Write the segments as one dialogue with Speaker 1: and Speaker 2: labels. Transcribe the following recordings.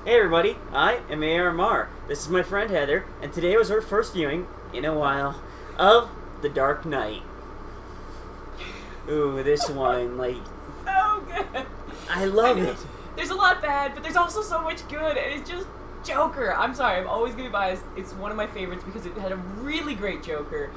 Speaker 1: Hey everybody, I am ARMR. This is my friend Heather, and today was our first viewing, in a while, of The Dark Knight. Ooh, this one, like...
Speaker 2: So good!
Speaker 1: I love it.
Speaker 2: There's a lot bad, but there's also so much good, and it's just Joker. I'm sorry, I'm always gonna be biased. It's one of my favorites because it had a really great Joker.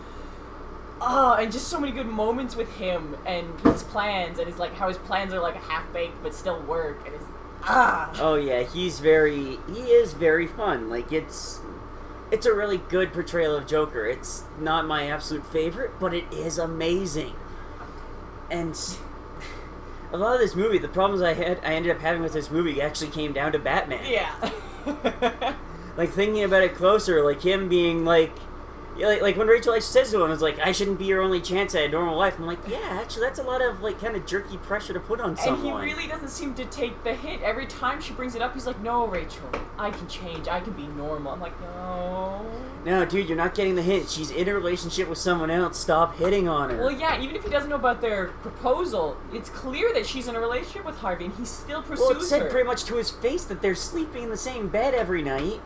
Speaker 2: Oh, and just so many good moments with him and his plans, and his how his plans are like half-baked but still work, and it's
Speaker 1: Oh yeah, he is very fun. Like, it's a really good portrayal of Joker. It's not my absolute favorite, but it is amazing. And a lot of this movie, the problems I ended up having with this movie actually came down to Batman.
Speaker 2: yeah.
Speaker 1: Like, thinking about it closer, like him being like when Rachel says to him, it's like, I shouldn't be your only chance at a normal life. I'm like, yeah, actually, that's a lot of, like, kind of jerky pressure to put on someone.
Speaker 2: And he really doesn't seem to take the hit. Every time she brings it up, he's like, no, Rachel, I can change. I can be normal. I'm like, no.
Speaker 1: No, dude, you're not getting the hint. She's in a relationship with someone else. Stop hitting on her.
Speaker 2: Well, yeah, even if he doesn't know about their proposal, it's clear that she's in a relationship with Harvey, and he still pursues her.
Speaker 1: Well, it said pretty much to his face that they're sleeping in the same bed every night.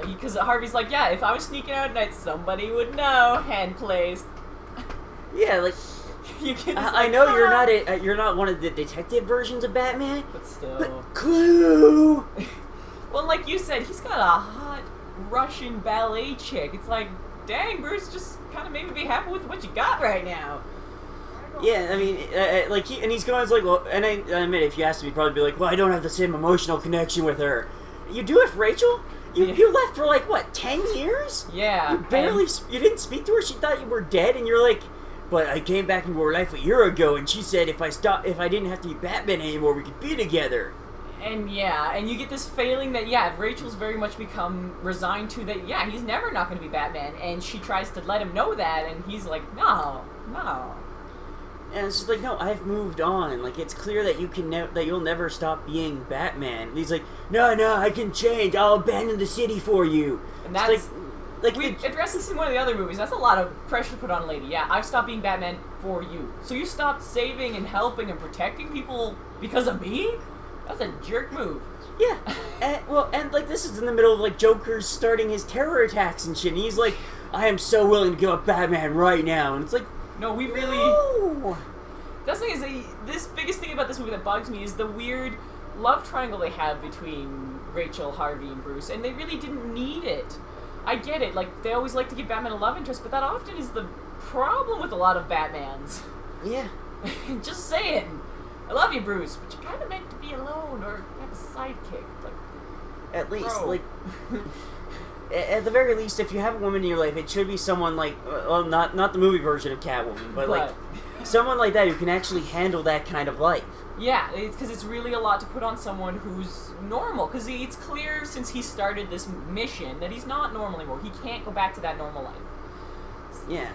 Speaker 2: Because Harvey's like, yeah, if I was sneaking out at night, somebody would know. Hand plays.
Speaker 1: Yeah, like, I know you're not one of the detective versions of Batman,
Speaker 2: but still.
Speaker 1: But Clue.
Speaker 2: Well, like you said, he's got a hot Russian ballet chick. It's like, dang, Bruce, just kind of maybe be happy with what you got right now.
Speaker 1: Yeah, I mean, he's going, it's like, well, and I admit, if you asked me, he'd probably be like, well, I don't have the same emotional connection with her. You do it for Rachel? You left for, like, what, 10 years?
Speaker 2: Yeah.
Speaker 1: You didn't speak to her? She thought you were dead, and you're like, but I came back into her life a year ago, and she said if I didn't have to be Batman anymore, we could be together.
Speaker 2: And yeah, and you get this feeling that, yeah, Rachel's very much become resigned to that, yeah, he's never not going to be Batman, and she tries to let him know that, and he's like, no.
Speaker 1: And it's just like, no, I've moved on. Like, it's clear that you'll never stop being Batman. And he's like, no, I can change. I'll abandon the city for you.
Speaker 2: And that's we addressed this in one of the other movies. That's a lot of pressure to put on a lady. Yeah, I've stopped being Batman for you. So you stopped saving and helping and protecting people because of me? That's a jerk move.
Speaker 1: Yeah. and like, this is in the middle of, like, Joker starting his terror attacks and shit. And he's like, I am so willing to give up Batman right now. And it's like,
Speaker 2: no, we really...
Speaker 1: No.
Speaker 2: That's the thing is, this biggest thing about this movie that bugs me is the weird love triangle they have between Rachel, Harvey, and Bruce, and they really didn't need it. I get it, like, they always like to give Batman a love interest, but that often is the problem with a lot of Batmans.
Speaker 1: Yeah.
Speaker 2: Just saying. I love you, Bruce, but you're kind of meant to be alone or have a sidekick. Like,
Speaker 1: at least, like... At the very least, if you have a woman in your life, it should be someone like, well, not the movie version of Catwoman, but like someone like that who can actually handle that kind of life.
Speaker 2: Yeah, because it's really a lot to put on someone who's normal. Because it's clear since he started this mission that he's not normal anymore. He can't go back to that normal life.
Speaker 1: Yeah.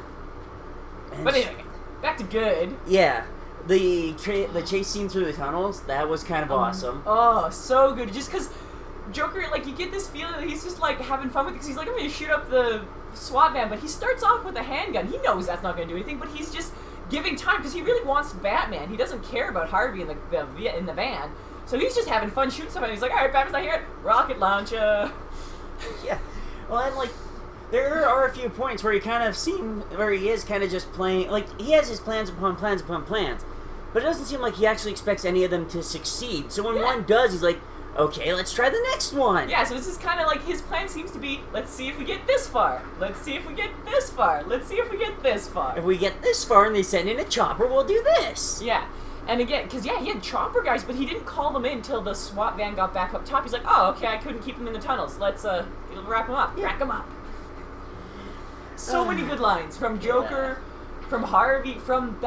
Speaker 1: And
Speaker 2: but anyway, back to good.
Speaker 1: Yeah. The chase scene through the tunnels, that was kind of awesome.
Speaker 2: Oh, so good. Just because Joker, like, you get this feeling that he's just, like, having fun with it, because he's like, I'm going to shoot up the SWAT van, but he starts off with a handgun. He knows that's not going to do anything, but he's just giving time, because he really wants Batman. He doesn't care about Harvey in the van, so he's just having fun shooting somebody. He's like, alright, Batman's not here, rocket launcher.
Speaker 1: Yeah. Well, and, like, there are a few points where he is kind of just playing, like, he has his plans upon plans upon plans, but it doesn't seem like he actually expects any of them to succeed. So when one does, he's like, okay, let's try the next one.
Speaker 2: Yeah, so this is kind of like his plan seems to be, let's see if we get this far. Let's see if we get this far. Let's see if we get this far.
Speaker 1: If we get this far and they send in a chopper, we'll do this.
Speaker 2: Yeah. And again, because, yeah, he had chopper guys, but he didn't call them in until the SWAT van got back up top. He's like, oh, okay, I couldn't keep them in the tunnels. Let's, wrap them up. Yeah. Rack them up. So many good lines. From Joker, from Harvey, from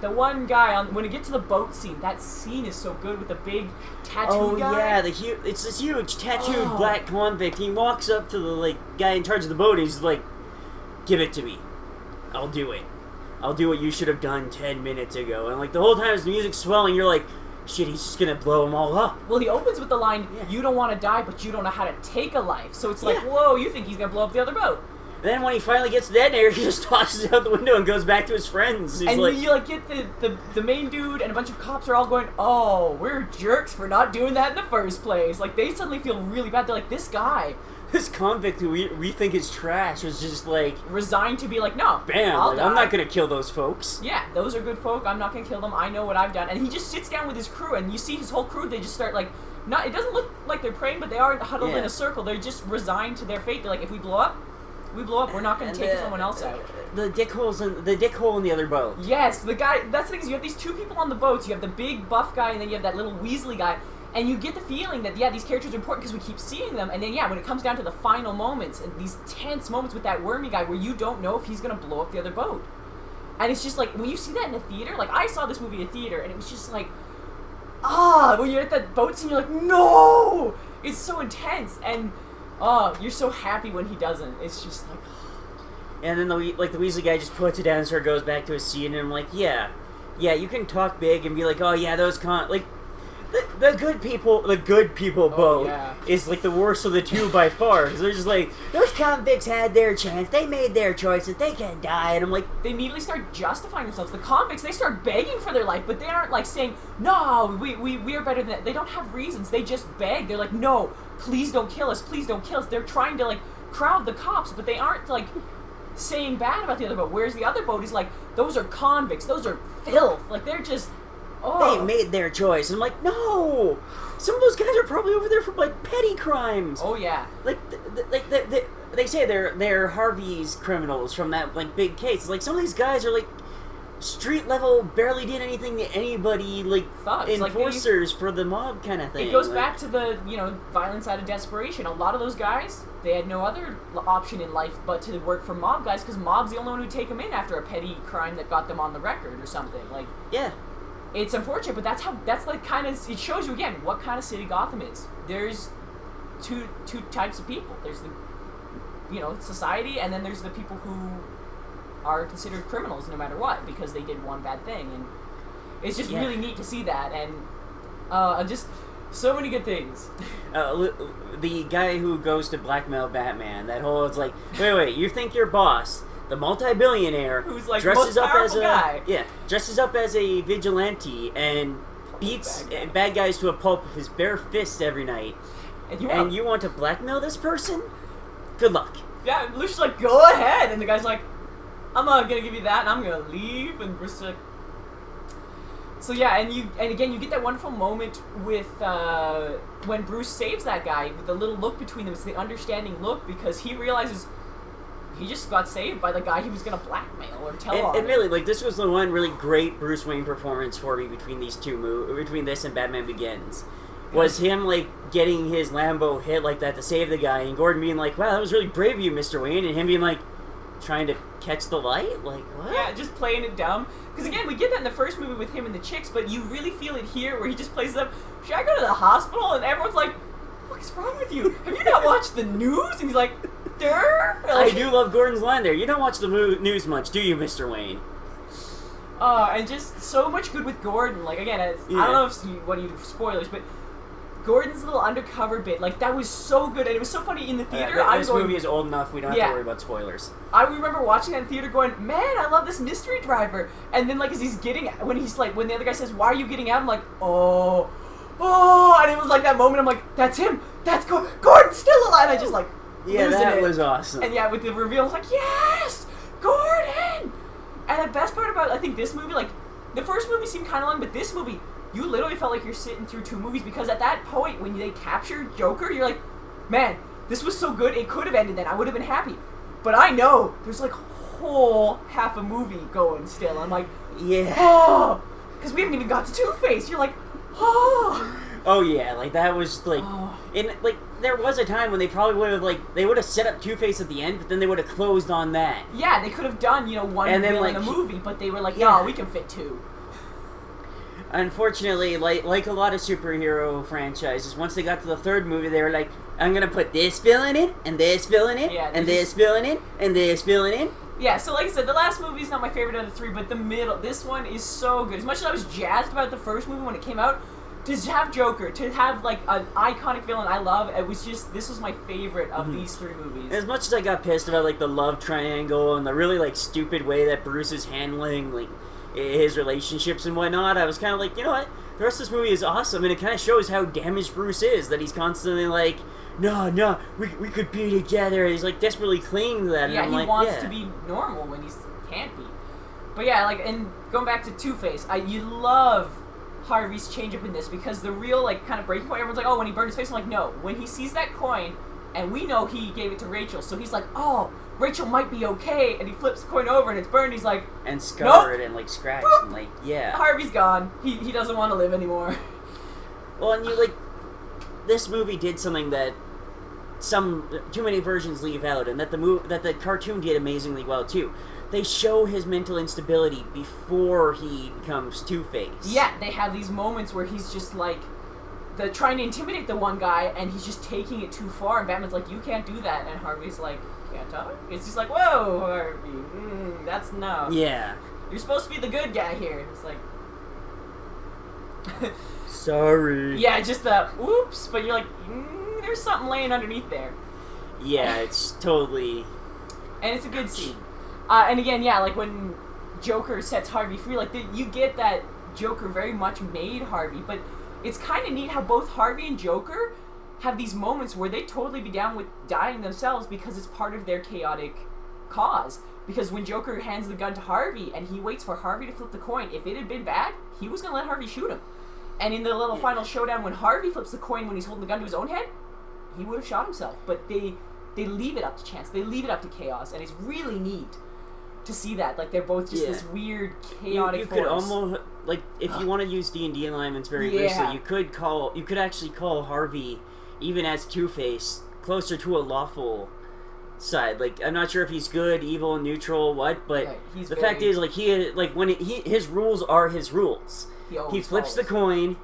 Speaker 2: the one guy when you get to the boat scene. That scene is so good with the big tattoo guy.
Speaker 1: Oh yeah, it's this huge tattooed black convict. He walks up to the guy in charge of the boat. And he's like, "Give it to me. I'll do it. I'll do what you should have done 10 minutes ago." And like the whole time as the music's swelling, you're like, "Shit, he's just gonna blow them all up."
Speaker 2: Well, he opens with the line, "You don't want to die, but you don't know how to take a life." So it's like, whoa, you think he's gonna blow up the other boat?
Speaker 1: then when he finally gets the detonator, he just tosses it out the window and goes back to his friends. He's
Speaker 2: and
Speaker 1: like,
Speaker 2: you like get the main dude and a bunch of cops are all going, oh, we're jerks for not doing that in the first place. Like, they suddenly feel really bad. They're like, this guy,
Speaker 1: this convict who we think is trash was just like
Speaker 2: resigned to be like, no,
Speaker 1: bam,
Speaker 2: I'll
Speaker 1: like,
Speaker 2: die.
Speaker 1: I'm not gonna kill those folks.
Speaker 2: Yeah, those are good folk. I'm not gonna kill them. I know what I've done. And he just sits down with his crew, and you see his whole crew. They just start like, not. It doesn't look like they're praying, but they are huddled in a circle. They're just resigned to their fate. They're like, if we blow up, we blow up. We're not gonna take someone else out.
Speaker 1: The dick hole in the other boat.
Speaker 2: Yes, the guy. That's the thing is, you have these two people on the boats. You have the big buff guy, and then you have that little Weasley guy. And you get the feeling that, yeah, these characters are important because we keep seeing them. And then, yeah, when it comes down to the final moments, and these tense moments with that wormy guy where you don't know if he's going to blow up the other boat. And it's just like, when you see that in a theater, like, I saw this movie in a theater, and it was just like, when you're at that boat scene, you're like, no! It's so intense. And, you're so happy when he doesn't. It's just like,
Speaker 1: And then the Weasley guy just puts it down and sort of goes back to his seat, and I'm like, yeah, you can talk big and be like, oh yeah, those the good people boat is like the worst of the two by far. Because they're just like, those convicts had their chance, they made their choices, they can die. And I'm like,
Speaker 2: they immediately start justifying themselves. The convicts, they start begging for their life, but they aren't like saying, no, we are better than that. They don't have reasons. They just beg. They're like, no, please don't kill us. Please don't kill us. They're trying to like crowd the cops, but they aren't like saying bad about the other boat. Whereas the other boat is like, those are convicts. Those are filth. Like, they're just...
Speaker 1: They made their choice. I'm like, no! Some of those guys are probably over there for, like, petty crimes.
Speaker 2: Oh, yeah.
Speaker 1: Like, they say they're Harvey's criminals from that, like, big case. It's like, some of these guys are, like, street level, barely did anything to anybody, like,
Speaker 2: thugs.
Speaker 1: Enforcers for the mob kind of thing.
Speaker 2: It goes back to the, violence out of desperation. A lot of those guys, they had no other option in life but to work for mob guys, because mob's the only one who'd take them in after a petty crime that got them on the record or something. Like,
Speaker 1: yeah.
Speaker 2: It's unfortunate, but that's like kind of, it shows you again what kind of city Gotham is. There's two types of people. There's the, society, and then there's the people who are considered criminals no matter what because they did one bad thing, and it's just really neat to see that, and just so many good things.
Speaker 1: The guy who goes to blackmail Batman, that whole, it's like, wait, you think your boss, the multi-billionaire,
Speaker 2: who's like
Speaker 1: dresses
Speaker 2: most
Speaker 1: up as
Speaker 2: powerful guy.
Speaker 1: Dresses up as a vigilante and beats bad guys to a pulp with his bare fists every night. And you want to blackmail this person? Good luck.
Speaker 2: Yeah, Lucius like, go ahead, and the guy's like, I'm not gonna give you that, and I'm gonna leave, and Bruce like. So yeah, and again you get that wonderful moment with when Bruce saves that guy with the little look between them. It's the understanding look because he realizes. He just got saved by the guy he was going to blackmail or tell on.
Speaker 1: And really, like, this was the one really great Bruce Wayne performance for me between these between this and Batman Begins. Was him, like, getting his Lambo hit like that to save the guy, and Gordon being like, wow, that was really brave of you, Mr. Wayne, and him being like, trying to catch the light? Like, what?
Speaker 2: Yeah, just playing it dumb. Because again, we get that in the first movie with him and the chicks, but you really feel it here where he just plays them, should I go to the hospital? And everyone's like, what is wrong with you? Have you not watched the news? And he's like,
Speaker 1: I do love Gordon's line there. You don't watch the news much, do you, Mr. Wayne?
Speaker 2: And just so much good with Gordon. Like, again, I don't know if you want to do spoilers, but Gordon's little undercover bit, like, that was so good, and it was so funny in the theater.
Speaker 1: This movie is old enough, we don't have to worry about spoilers.
Speaker 2: I remember watching that in theater going, man, I love this mystery driver. And then, like, as he's getting, when the other guy says, why are you getting out? I'm like, oh, and it was like that moment, I'm like, that's him, that's Gordon's still alive. I just, like,
Speaker 1: yeah, that was awesome.
Speaker 2: And yeah, with the reveal, I was like, yes, Gordon! And the best part about, I think, this movie, like, the first movie seemed kind of long, but this movie, you literally felt like you're sitting through two movies, because at that point, when they capture Joker, you're like, man, this was so good, it could have ended then, I would have been happy. But I know, there's like whole half a movie going still. I'm like, oh, because we haven't even got to Two-Face. You're like, oh.
Speaker 1: Oh yeah, like that was like, there was a time when they probably would have they would have set up Two-Face at the end, but then they would have closed on that.
Speaker 2: Yeah, they could have done one villain in a movie, but they were like, no, we can fit two.
Speaker 1: Unfortunately, like a lot of superhero franchises, once they got to the third movie, they were like, I'm gonna put this villain in, and this villain in, and this villain in, and this villain in.
Speaker 2: Yeah, so like I said, the last movie is not my favorite out of the three, but this one is so good. As much as I was jazzed about the first movie when it came out, to have Joker, to have like an iconic villain I love, this was my favorite of these three movies.
Speaker 1: As much as I got pissed about like the love triangle and the really like stupid way that Bruce is handling like his relationships and whatnot, I was kind of like, you know what? The rest of this movie is awesome, and it kind of shows how damaged Bruce is, that he's constantly like, no, we could be together. He's like desperately clinging to that.
Speaker 2: Yeah,
Speaker 1: and
Speaker 2: he
Speaker 1: like,
Speaker 2: wants to be normal when he can't be. But yeah, like, and going back to Two-Face, you love Harvey's change up in this, because the real like kind of breaking point, everyone's like, oh, when he burned his face, I'm like, no, when he sees that coin, and we know he gave it to Rachel, so he's like, oh, Rachel might be okay, and he flips the coin over and it's burned. He's like,
Speaker 1: and scarred and like scratched and like, yeah.
Speaker 2: Harvey's gone. He doesn't want to live anymore.
Speaker 1: Well, and you like, this movie did something that too many versions leave out, and that the cartoon did amazingly well too. They show his mental instability before he becomes Two-Face. Yeah, they have these moments where he's just like trying to intimidate the one guy, and he's just taking it too far, and Batman's like, you can't do that, and Harvey's like, can't I? It's just like, whoa, Harvey, that's no. Yeah. You're supposed to be the good guy here. And it's like, sorry.
Speaker 2: Yeah, just the oops, but you're like, there's something laying underneath there.
Speaker 1: Yeah, it's totally.
Speaker 2: And it's a good scene. And again, yeah, like when Joker sets Harvey free, like you get that Joker very much made Harvey, but it's kind of neat how both Harvey and Joker have these moments where they totally be down with dying themselves because it's part of their chaotic cause. Because when Joker hands the gun to Harvey and he waits for Harvey to flip the coin, if it had been bad, he was going to let Harvey shoot him. And in the little final showdown when Harvey flips the coin when he's holding the gun to his own head, he would have shot himself. But they leave it up to chance. They leave it up to chaos. And it's really neat to see that. Like, they're both just this weird, chaotic
Speaker 1: you
Speaker 2: force.
Speaker 1: could almost, like, if you want to use D&D alignments very loosely, you could actually call Harvey, even as Two-Face, closer to a lawful side. Like, I'm not sure if he's good, evil, neutral, what, but the fact is, like, his rules are his rules. He flips the coin.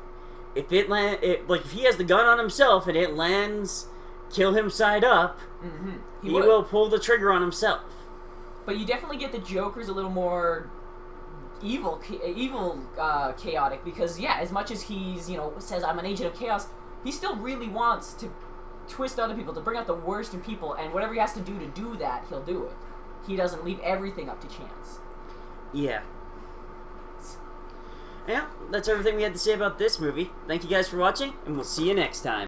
Speaker 1: If if he has the gun on himself and it lands, kill him side up, he will pull the trigger on himself. But you definitely get the Joker's a little more evil, chaotic, because yeah, as much as he's says I'm an agent of chaos, he still really wants to twist other people, to bring out the worst in people, and whatever he has to do that, he'll do it. He doesn't leave everything up to chance. Yeah. Yeah, that's everything we had to say about this movie. Thank you guys for watching, and we'll see you next time.